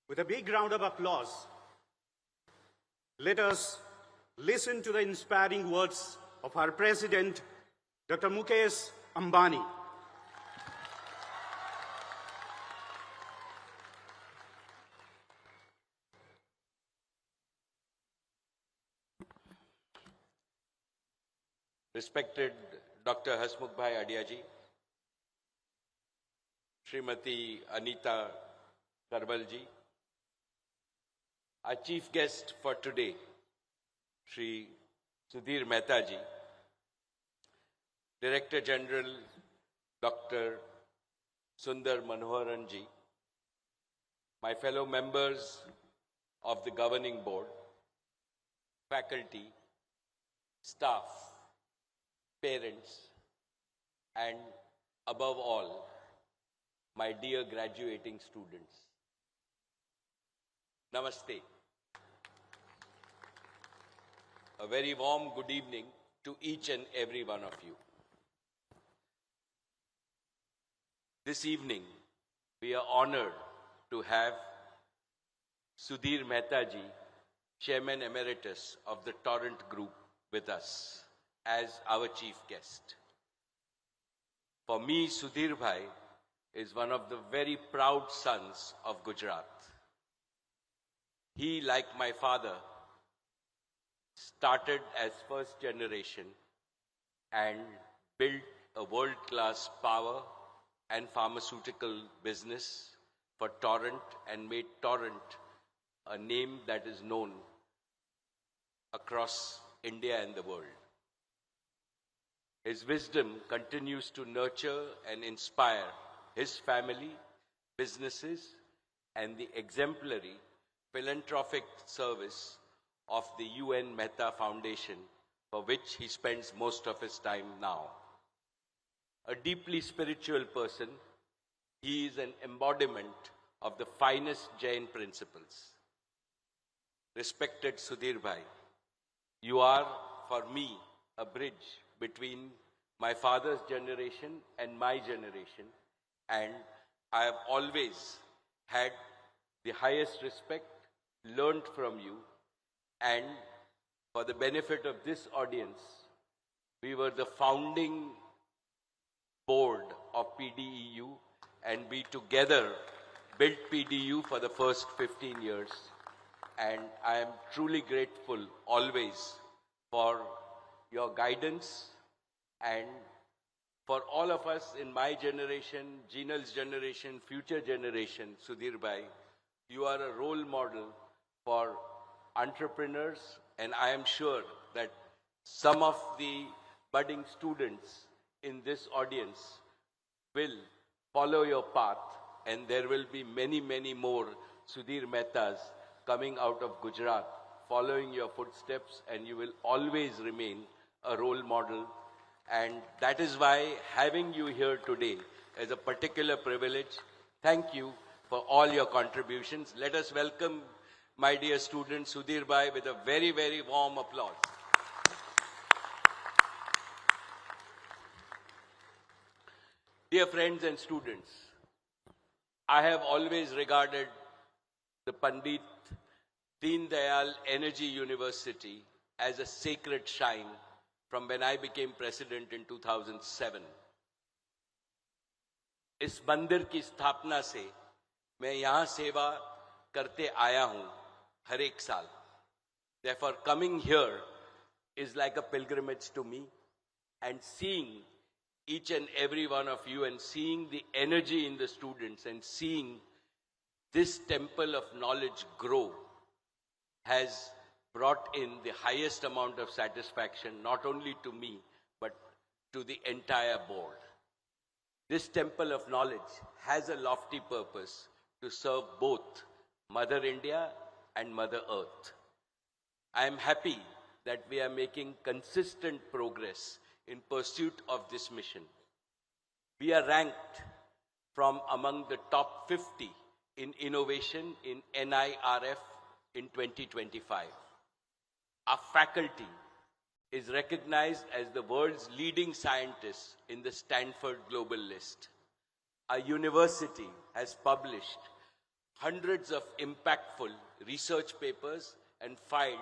With a big round of applause, let us listen to the inspiring words of our President, Dr. Mukesh Ambani. Respected Dr. Hasmukh Bhai Adiaji, Srimati Anita Karbalji, our chief guest for today, Shri Sudhir Mehta ji, Director General Dr. Sundar Manoharan ji, my fellow members of the governing board, faculty, staff, parents, and above all, my dear graduating students. Namaste. A very warm good evening to each and every one of you. This evening, we are honored to have Sudhir Mehta ji, Chairman Emeritus of the Torrent Group, with us as our chief guest. For me, Sudhir Bhai is one of the very proud sons of Gujarat. He, like my father, started as first generation and built a world-class power and pharmaceutical business for Torrent and made Torrent a name that is known across India and the world. His wisdom continues to nurture and inspire his family, businesses, and the exemplary philanthropic service of the UN Mehta Foundation, for which he spends most of his time now. A deeply spiritual person, he is an embodiment of the finest Jain principles. Respected Sudhir Bhai, you are, for me, a bridge between my father's generation and my generation, and I have always had the highest respect, learned from you, and for the benefit of this audience, we were the founding board of PDEU, and we together built PDU for the first 15 years. And I am truly grateful always for your guidance and for all of us in my generation, Jinal's generation, future generation, Sudhir Bhai, you are a role model for entrepreneurs, and I am sure that some of the budding students in this audience will follow your path, and there will be many, many more Sudhir Mehtas coming out of Gujarat, following your footsteps, and you will always remain a role model. And that is why having you here today is a particular privilege. Thank you for all your contributions. Let us welcome my dear student Sudhir Bhai with a very, very warm applause. Dear friends and students, I have always regarded the Pandit Deen Dayal Energy University as a sacred shrine from when I became president in 2007. इस मंदिर की स्थापना से मैं यहाँ सेवा करते आया हूँ हर एक साल. Therefore, coming here is like a pilgrimage to me, and seeing each and every one of you and seeing the energy in the students and seeing this temple of knowledge grow has brought in the highest amount of satisfaction, not only to me, but to the entire board. This temple of knowledge has a lofty purpose to serve both Mother India and Mother Earth. I am happy that we are making consistent progress in pursuit of this mission. We are ranked from among the top 50 in innovation in NIRF in 2025. Our faculty is recognized as the world's leading scientists in the Stanford Global List. Our university has published hundreds of impactful research papers, and filed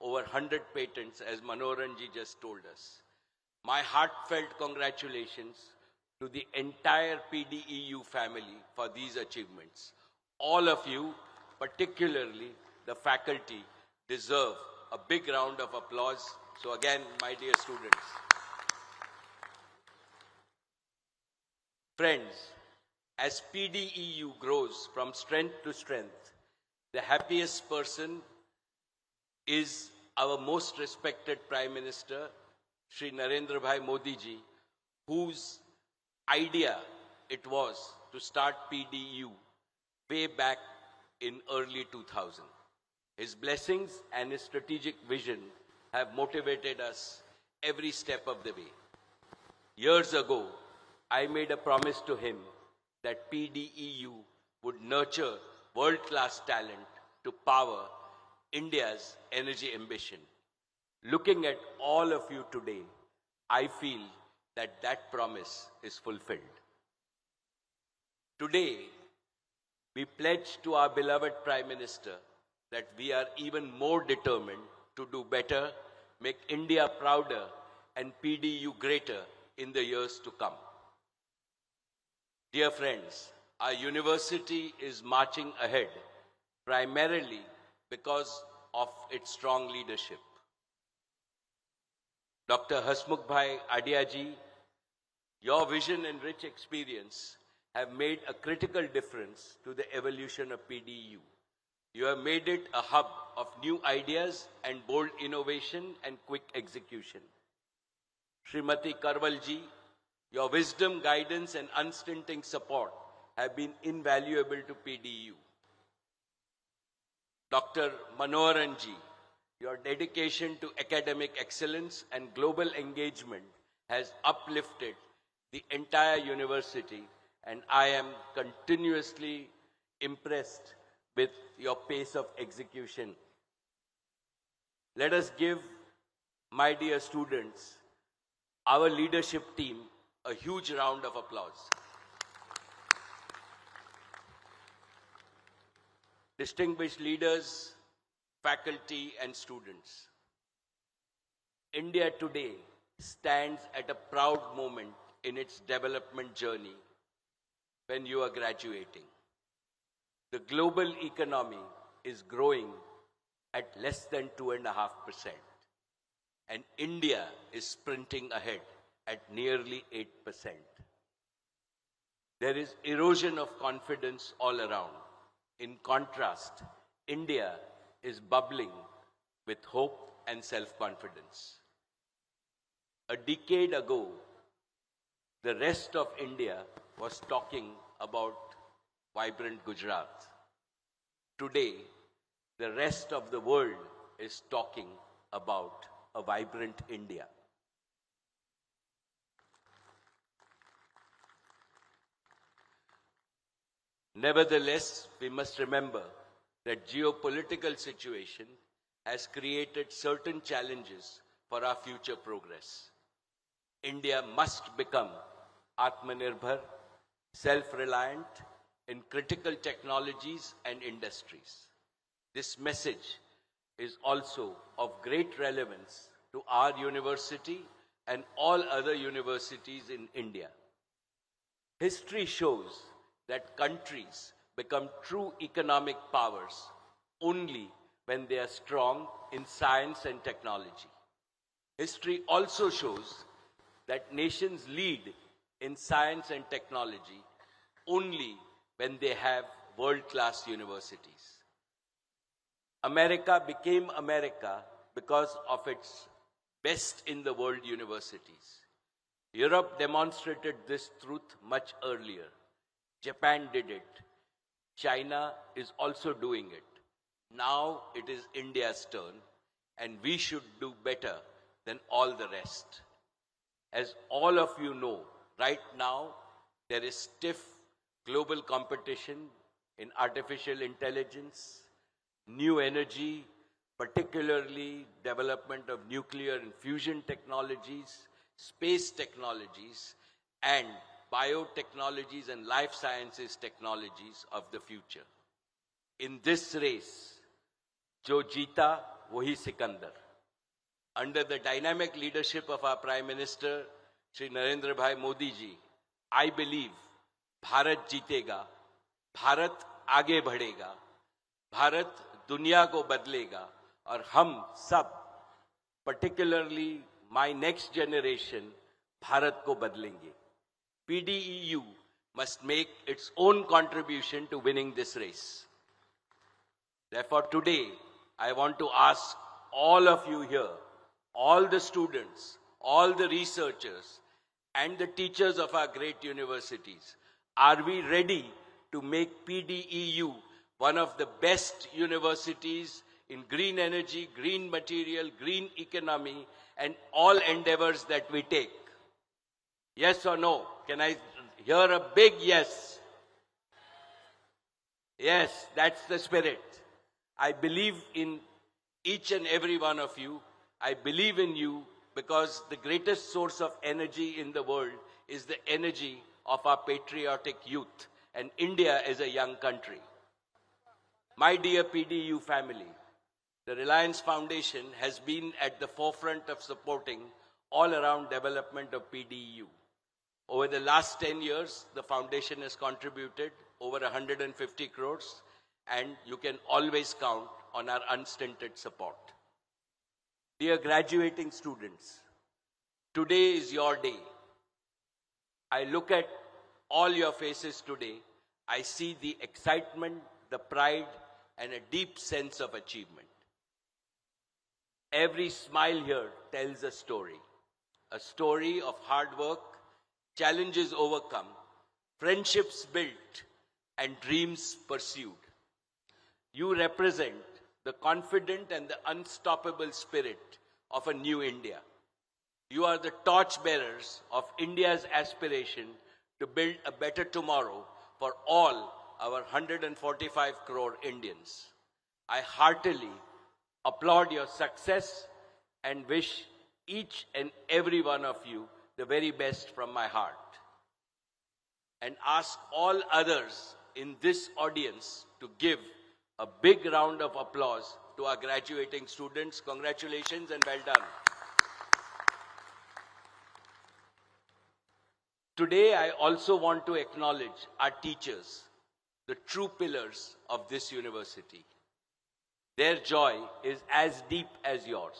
over 100 patents, as Manoharanji just told us. My heartfelt congratulations to the entire PDEU family for these achievements. All of you, particularly the faculty, deserve a big round of applause. So again, my dear students, friends, as PDEU grows from strength to strength, the happiest person is our most respected Prime Minister, Shri Narendra Bhai Modi ji, whose idea it was to start PDU way back in early 2000. His blessings and his strategic vision have motivated us every step of the way. Years ago, I made a promise to him that PDEU would nurture world-class talent to power India's energy ambition. Looking at all of you today, I feel that that promise is fulfilled. Today, we pledge to our beloved Prime Minister that we are even more determined to do better, make India prouder, and PDU greater in the years to come. Dear friends, our university is marching ahead primarily because of its strong leadership. Dr. Hasmukh Bhai Adiaji, your vision and rich experience have made a critical difference to the evolution of PDU. You have made it a hub of new ideas and bold innovation and quick execution. Srimati Karwalji, your wisdom, guidance, and unstinting support have been invaluable to PDU. Dr. Manoharanji, your dedication to academic excellence and global engagement has uplifted the entire university, and I am continuously impressed with your pace of execution. Let us give, my dear students, our leadership team a huge round of applause. Distinguished leaders, faculty, and students, India today stands at a proud moment in its development journey when you are graduating. The global economy is growing at less than 2.5%, and India is sprinting ahead at nearly 8%. There is erosion of confidence all around. In contrast, India is bubbling with hope and self-confidence. A decade ago, the rest of India was talking about vibrant Gujarat. Today, the rest of the world is talking about a vibrant India. Nevertheless, we must remember that geopolitical situation has created certain challenges for our future progress. India must become Atmanirbhar, self-reliant in critical technologies and industries. This message is also of great relevance to our university and all other universities in India. History shows that countries become true economic powers only when they are strong in science and technology. History also shows that nations lead in science and technology only when they have world-class universities. America became America because of its best in the world universities. Europe demonstrated this truth much earlier. Japan did it. China is also doing it. Now it is India's turn, and we should do better than all the rest. As all of you know, right now there is stiff global competition in artificial intelligence, new energy, particularly development of nuclear and fusion technologies, space technologies, and biotechnologies and life sciences technologies of the future. In this race, जो जीता वही Sikandar. Under the dynamic leadership of our Prime Minister, Shri Narendra Bhai Modi ji, I believe Bharat जीतेगा, भारत आगे बढ़ेगा, भारत दुनिया को बदलेगा और हम सब, particularly my next generation, Bharat को बदलेंगे. PDEU must make its own contribution to winning this race. Therefore, today, I want to ask all of you here, all the students, all the researchers, and the teachers of our great universities, are we ready to make PDEU one of the best universities in green energy, green material, green economy, and all endeavors that we take? Yes or no? Can I hear a big yes? Yes, that's the spirit. I believe in each and every one of you. I believe in you because the greatest source of energy in the world is the energy of our patriotic youth, and India is a young country. My dear PDU family, the Reliance Foundation has been at the forefront of supporting all-around development of PDU. Over the last 10 years, the foundation has contributed over 150 crores, and you can always count on our unstinted support. Dear graduating students, today is your day. I look at all your faces today. I see the excitement, the pride, and a deep sense of achievement. Every smile here tells a story of hard work, challenges overcome, friendships built, and dreams pursued. You represent the confident and the unstoppable spirit of a new India. You are the torchbearers of India's aspiration to build a better tomorrow for all our 145 crore Indians. I heartily applaud your success and wish each and every one of you the very best from my heart. And ask all others in this audience to give a big round of applause to our graduating students. Congratulations and well done. Today, I also want to acknowledge our teachers, the true pillars of this university. Their joy is as deep as yours.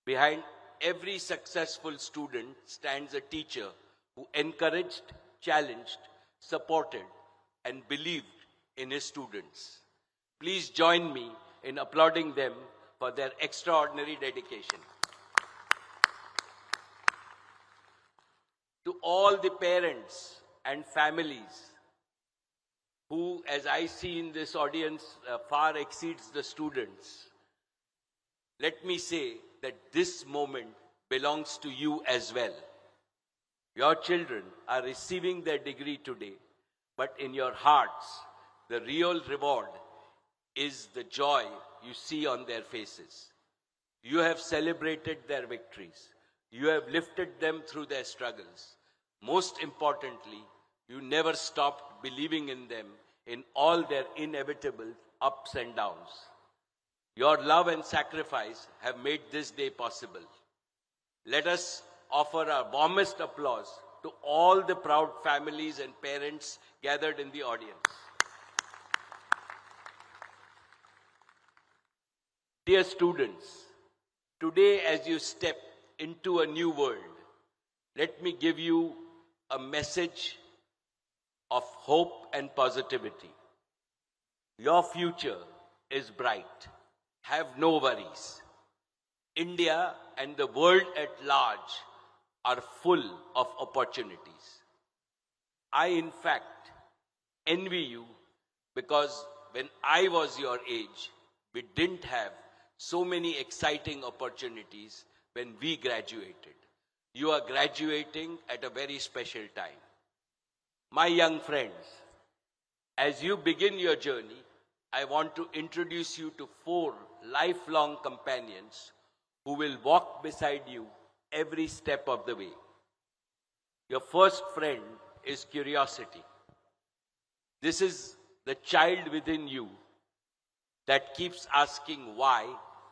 Behind every successful student stands a teacher who encouraged, challenged, supported, and believed in his students. Please join me in applauding them for their extraordinary dedication. To all the parents and families who, as I see in this audience, far exceeds the students, let me say that this moment belongs to you as well. Your children are receiving their degree today, but in your hearts, the real reward is the joy you see on their faces. You have celebrated their victories. You have lifted them through their struggles. Most importantly, you never stopped believing in them in all their inevitable ups and downs. Your love and sacrifice have made this day possible. Let us offer our warmest applause to all the proud families and parents gathered in the audience. Dear students, today as you step into a new world, let me give you a message of hope and positivity. Your future is bright. Have no worries. India and the world at large are full of opportunities. I, in fact, envy you because when I was your age, we didn't have so many exciting opportunities when we graduated. You are graduating at a very special time. My young friends, as you begin your journey, I want to introduce you to 4 lifelong companions who will walk beside you every step of the way. Your first friend is curiosity. This is the child within you that keeps asking why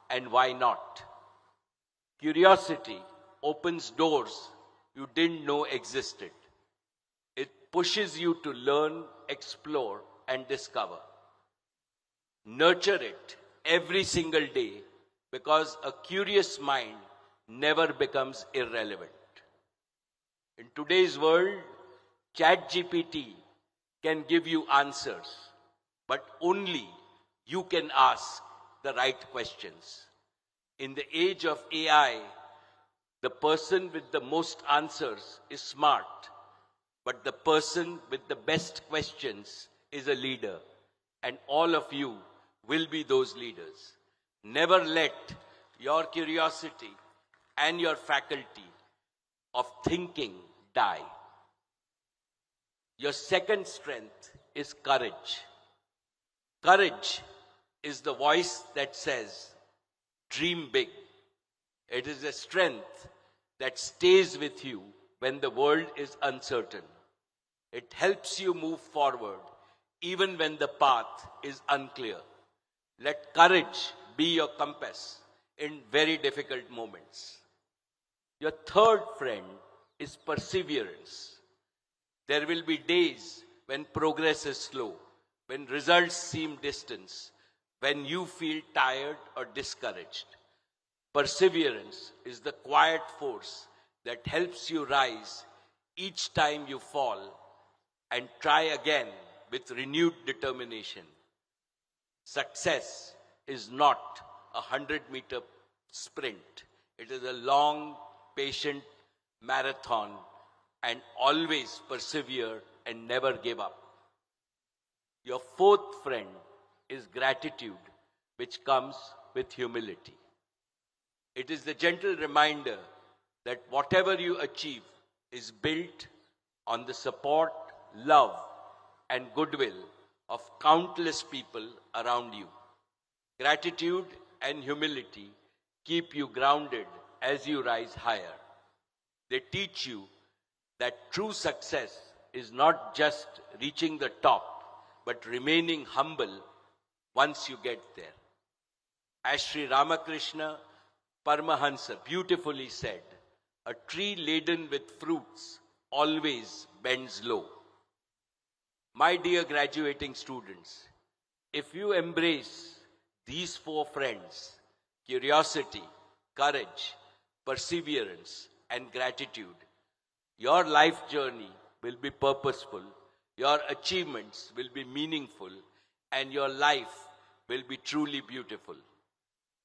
and why not. Curiosity opens doors you didn't know existed. It pushes you to learn, explore, and discover. Nurture it every single day because a curious mind never becomes irrelevant. In today's world, ChatGPT can give you answers, but only you can ask the right questions. In the age of AI, the person with the most answers is smart, but the person with the best questions is a leader, and all of you will be those leaders. Never let your curiosity and your faculty of thinking die. Your second strength is courage. Courage is the voice that says, dream big. It is a strength that stays with you when the world is uncertain. It helps you move forward even when the path is unclear. Let courage be your compass in very difficult moments. Your third friend is perseverance. There will be days when progress is slow, when results seem distant, when you feel tired or discouraged. Perseverance is the quiet force that helps you rise each time you fall and try again with renewed determination. Success is not a 100-meter sprint. It is a long, patient marathon, and always persevere and never give up. Your fourth friend is gratitude, which comes with humility. It is the gentle reminder that whatever you achieve is built on the support, love, and goodwill of countless people around you. Gratitude and humility keep you grounded as you rise higher. They teach you that true success is not just reaching the top, but remaining humble once you get there. As Sri Ramakrishna Paramahansa beautifully said, a tree laden with fruits always bends low. My dear graduating students, if you embrace these four friends, curiosity, courage, perseverance, and gratitude, your life journey will be purposeful, your achievements will be meaningful, and your life will be truly beautiful.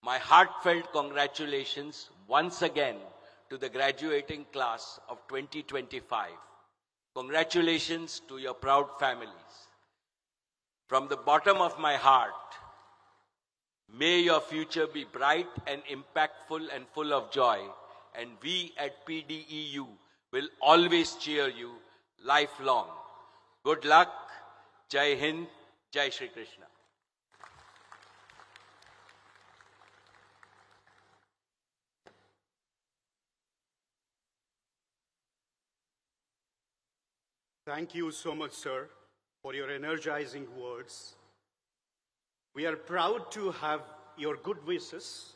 My heartfelt congratulations once again to the graduating class of 2025. Congratulations to your proud families. From the bottom of my heart, may your future be bright and impactful and full of joy, and we at PDEU will always cheer you lifelong. Good luck. Jai Hind. Jai Shri Krishna. Thank you so much, sir, for your energizing words. We are proud to have your good wishes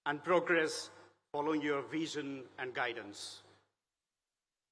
and progress following your vision and guidance.